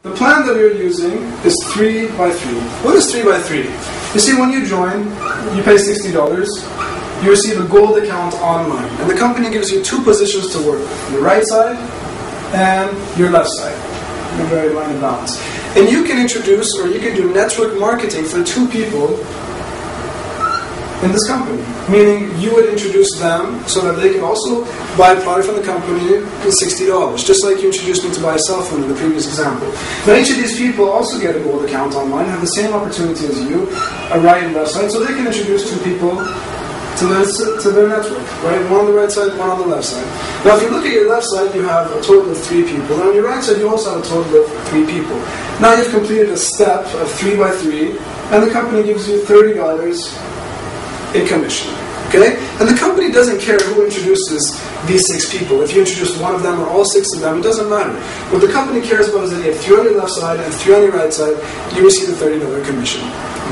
The plan that we're using is 3 by 3. What is 3 by 3? You see, when you join, you pay $60. You receive a gold account online. And the company gives you two positions to work with. Your right side and your left side. Your very line of balance. And you can introduce, or you can do network marketing for two people in this company. Meaning, you would introduce them so that they can also buy a product from the company for $60. Just like you introduced me to buy a cell phone in the previous example. Now, each of these people also get a gold account online, have the same opportunity as you, a right and left side, so they can introduce two people to their network, right? One on the right side, one on the left side. Now, if you look at your left side, you have a total of 3 people. And on your right side, you also have a total of 3 people. Now, you've completed a step of 3 by 3, and the company gives you $30 in commission. Okay? And the company doesn't care who introduces these 6 people. If you introduce one of them or all 6 of them, it doesn't matter. What the company cares about is that you have 3 on your left side and 3 on your right side, you receive a $30 commission.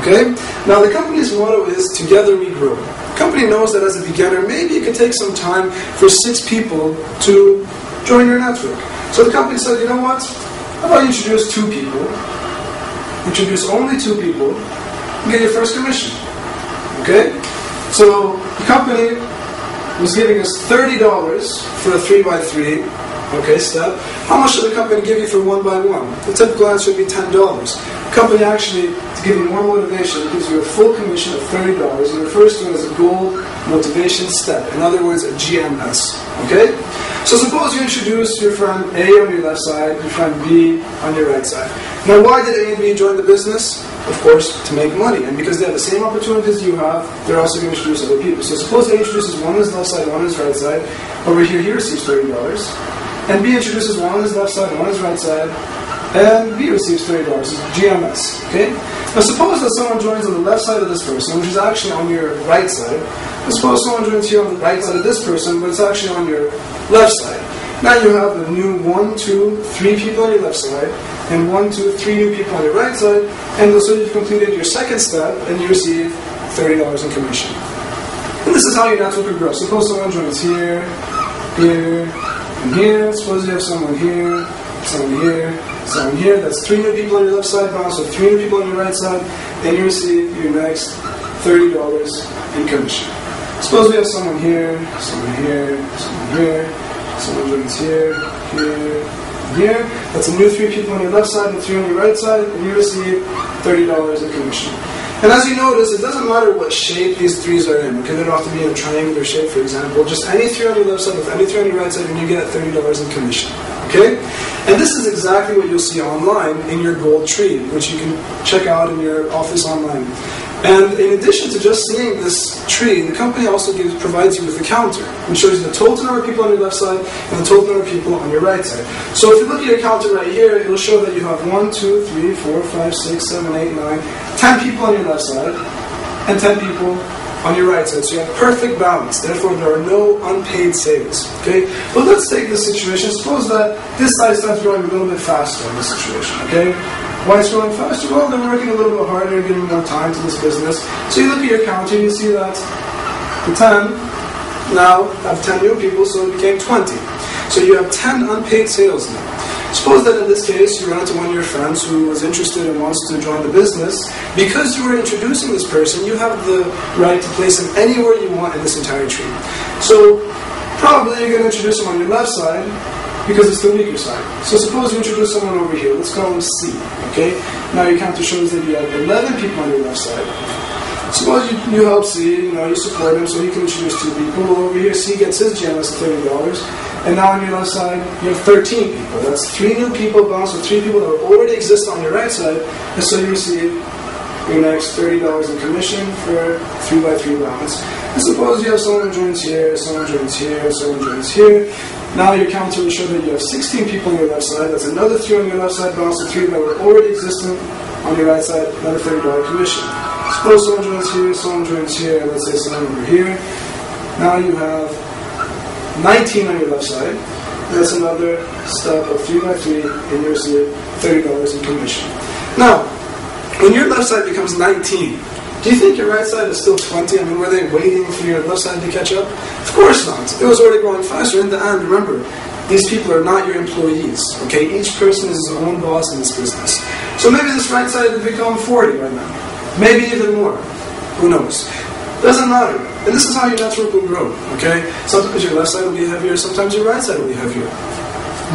Okay? Now, the company's motto is, together we grow. The company knows that as a beginner, maybe it could take some time for 6 people to join your network. So the company said, you know what? How about you introduce 2 people? Introduce only 2 people and get your first commission. Okay? So the company was giving us $30 for a 3 by 3 step. How much should the company give you for 1 by 1? The typical answer would be $10. The company actually, to give you more motivation, gives you a full commission of $30 and refers to it as a gold motivation step. In other words, a GMS. Okay? So suppose you introduce your friend A on your left side, your friend B on your right side. Now, why did A and B join the business? Of course, to make money. And because they have the same opportunities you have, they're also going to introduce other people. So suppose A introduces one on his left side, one on his right side. Over here, he receives $30. And B introduces one on his left side, one on his right side. And B receives $30. It's GMS. Okay? Now suppose that someone joins on the left side of this person, which is actually on your right side. And suppose someone joins here on the right side of this person, but it's actually on your left side. Now you have a new 1, 2, 3 people on your left side, and 1, 2, 3 new people on your right side, and so you've completed your second step, and you receive $30 in commission. And this is how your network will grow. Suppose someone joins here, here, and here. Suppose you have someone here, someone here, someone here. That's 3 new people on your left side, but also 3 new people on your right side, and you receive your next $30 in commission. Suppose we have someone here, someone here, someone here. Someone joins here, here, and here. That's a new 3 people on your left side and 3 on your right side, and you receive $30 in commission. And as you notice, it doesn't matter what shape these 3s are in. Okay, they don't have to be in a triangular shape, for example. Just any 3 on your left side with any 3 on your right side, and you get $30 in commission. Okay? And this is exactly what you'll see online in your gold tree, which you can check out in your office online. And in addition to just seeing this tree, the company also provides you with a counter, which shows you the total number of people on your left side and the total number of people on your right side. So if you look at your counter right here, it will show that you have 1, 2, 3, 4, 5, 6, 7, 8, 9, 10 people on your left side and 10 people on your right side. So you have perfect balance. Therefore, there are no unpaid sales. Okay? But let's take this situation. Suppose that this side starts growing a little bit faster in this situation. Okay? Why it's growing faster? Well, they're working a little bit harder, giving more time to this business. So you look at your counter, and you see that the 10 now have 10 new people, so it became 20. So you have 10 unpaid sales now. Suppose that in this case, you run into one of your friends who is interested and wants to join the business. Because you were introducing this person, you have the right to place him anywhere you want in this entire tree. So probably you're going to introduce him on your left side, because it's the weaker side. So suppose you introduce someone over here. Let's call him C. Okay? Now your counter shows that you have 11 people on your left side. Suppose you help C, you support him, so he can introduce 2 people. Well, over here, C gets his GMS of $30. And now on your left side, you have 13 people. That's 3 new people balanced with 3 people that already exist on your right side. And so you receive your next $30 in commission for 3 by 3 balance. And suppose you have someone who joins here, someone joins here, someone joins here. Now your counter will show that you have 16 people on your left side. That's another 3 on your left side, balanced with 3 that were already existent on your right side, another $30 commission. Suppose someone joins here, someone joins here, let's say someone over here. Now you have 19 on your left side. That's another step of 3 by 3, and you receive $30 in commission. Now, when your left side becomes 19, do you think your right side is still 20? I mean, were they waiting for your left side to catch up? Of course not. It was already growing faster. In the end, remember, these people are not your employees, okay? Each person is his own boss in this business. So maybe this right side will become 40 right now. Maybe even more. Who knows? Doesn't matter. And this is how your network will grow, okay? Sometimes your left side will be heavier, sometimes your right side will be heavier.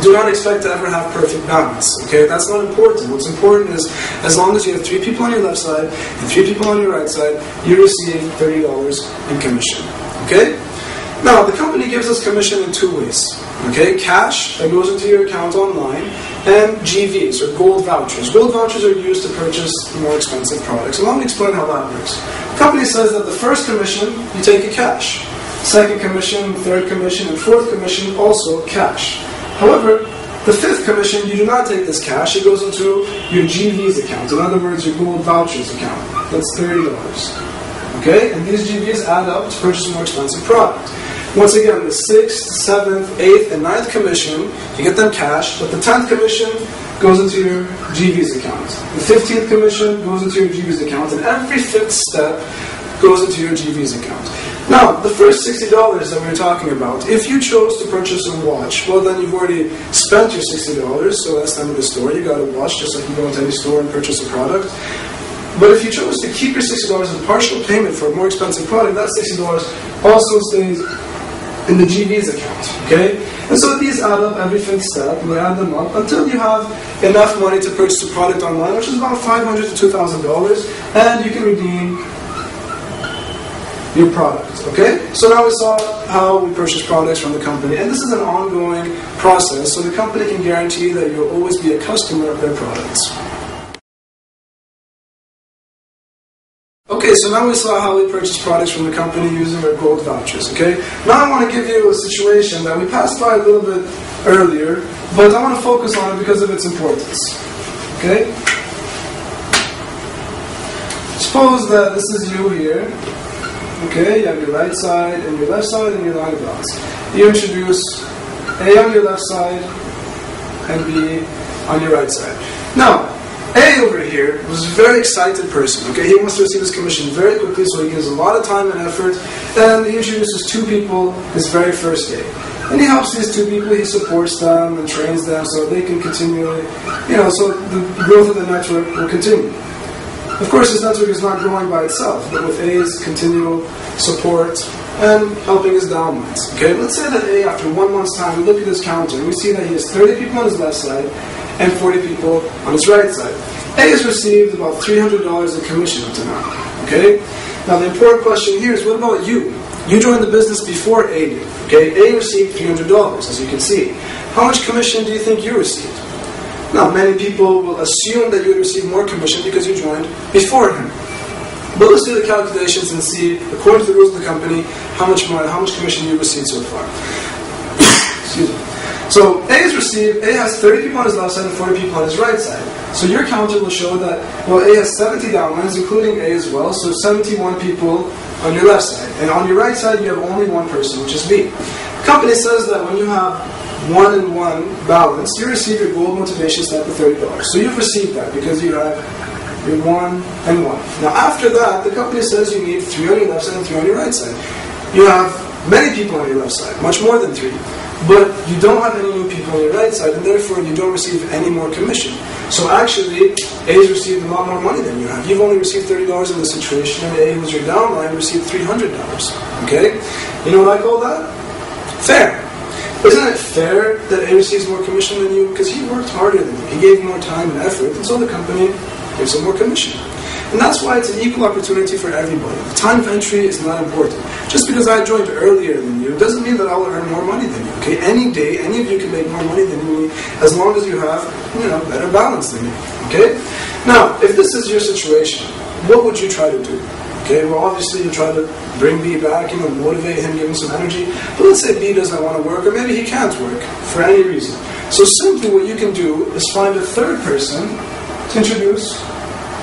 Do not expect to ever have perfect balance, okay? That's not important. What's important is, as long as you have 3 people on your left side and 3 people on your right side, you receive $30 in commission, okay? Now, the company gives us commission in 2 ways, okay? Cash that goes into your account online, and GVs, or gold vouchers. Gold vouchers are used to purchase more expensive products. And let me explain how that works. The company says that the first commission, you take in cash. Second commission, third commission, and fourth commission, also cash. However, the 5th commission, you do not take this cash. It goes into your GVs account. In other words, your gold vouchers account. That's $30. Okay? And these GVs add up to purchase a more expensive product. Once again, the 6th, 7th, 8th, and 9th commission, you get them cash, but the 10th commission goes into your GVs account. The 15th commission goes into your GVs account, and every 5th step goes into your GVs account. Now, the first $60 that we were talking about, if you chose to purchase a watch, well then you've already spent your $60, so that's the end of the story. You got a watch just like you go into any store and purchase a product. But if you chose to keep your $60 as partial payment for a more expensive product, that $60 also stays in the GVs account, okay? And so these add up every 5th step, and we add them up until you have enough money to purchase a product online, which is about $500 to $2,000, and you can redeem your product, okay? So now we saw how we purchase products from the company, and this is an ongoing process, so the company can guarantee that you'll always be a customer of their products. Okay, so now we saw how we purchase products from the company using our gold vouchers, okay? Now I want to give you a situation that we passed by a little bit earlier, but I want to focus on it because of its importance, okay? Suppose that this is you here, okay? You have your right side and your left side and your line of balance. You introduce A on your left side and B on your right side. Now, A over here was a very excited person, okay? He wants to receive his commission very quickly, so he gives a lot of time and effort, and he introduces 2 people his very first day. And he helps these 2 people, he supports them and trains them so they can continually, so the growth of the network will continue. Of course, this network is not growing by itself, but with A's continual support and helping his downlines, okay? Let's say that A, after 1 month's time, we look at his counter, and we see that he has 30 people on his left side, and 40 people on his right side. A has received about $300 in commission up to now, okay? Now the important question here is, what about you? You joined the business before A did, okay? A received $300, as you can see. How much commission do you think you received? Now, many people will assume that you would receive more commission because you joined before him. But let's do the calculations and see, according to the rules of the company, how much commission you received so far. Excuse me. So A has 30 people on his left side and 40 people on his right side. So your counter will show that, well, A has 70 downlines, including A as well, so 71 people on your left side. And on your right side, you have only 1 person, which is B. The company says that when you have 1 and 1 balance, you receive your gold motivation step of $30. So you've received that because you have your 1 and 1. Now after that, the company says you need 3 on your left side and 3 on your right side. You have many people on your left side, much more than 3. But you don't have any new people on your right side, and therefore you don't receive any more commission. So actually, A's received a lot more money than you have. You've only received $30 in this situation, and A, who's your downline, received $300. Okay? You know what I call that? Fair. Isn't it fair that A receives more commission than you? Because he worked harder than you. He gave more time and effort, and so the company gives him more commission. And that's why it's an equal opportunity for everybody. The time of entry is not important. Just because I joined earlier than you doesn't mean that I will earn more money than you. Okay? Any day, any of you can make more money than me as long as you have, better balance than me. Okay? Now, if this is your situation, what would you try to do? Okay, well obviously you try to bring B back, motivate him, give him some energy. But let's say B doesn't want to work, or maybe he can't work for any reason. So simply what you can do is find a 3rd person to introduce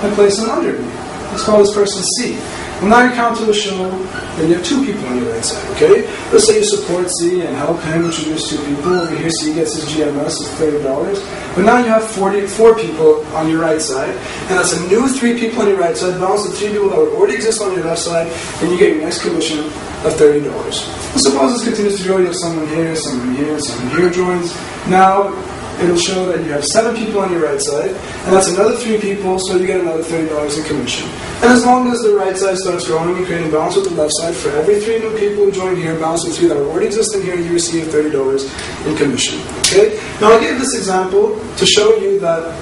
and place him under B. Let's call this person C. Well, now your counter will show that you have 2 people on your right side, okay? Let's say you support C and help him introduce 2 people. Over here, C gets his GMS of $30. But now you have 44 people on your right side, and that's a new 3 people on your right side, balance the 3 people that would already exist on your left side, and you get your next commission of $30. Well, suppose this continues to grow. You have someone here, someone here joins. Now, it'll show that you have 7 people on your right side, and that's another 3 people, so you get another $30 in commission. And as long as the right side starts growing and creating balance with the left side, for every 3 new people who join here, balance with 3 that are already existing here, you receive $30 in commission. Okay? Now I gave this example to show you that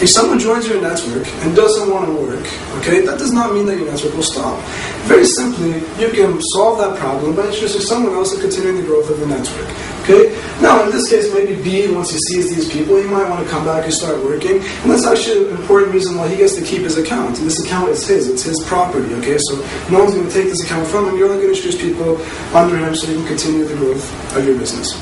if someone joins your network and doesn't want to work, okay, that does not mean that your network will stop. Very simply, you can solve that problem by introducing someone else and continuing the growth of the network. Okay? Now, in this case, maybe B, once he sees these people, he might want to come back and start working, and that's actually an important reason why he gets to keep his account. And this account is his, it's his property, okay? So no one's going to take this account from him, you're only going to introduce people under him so you can continue the growth of your business.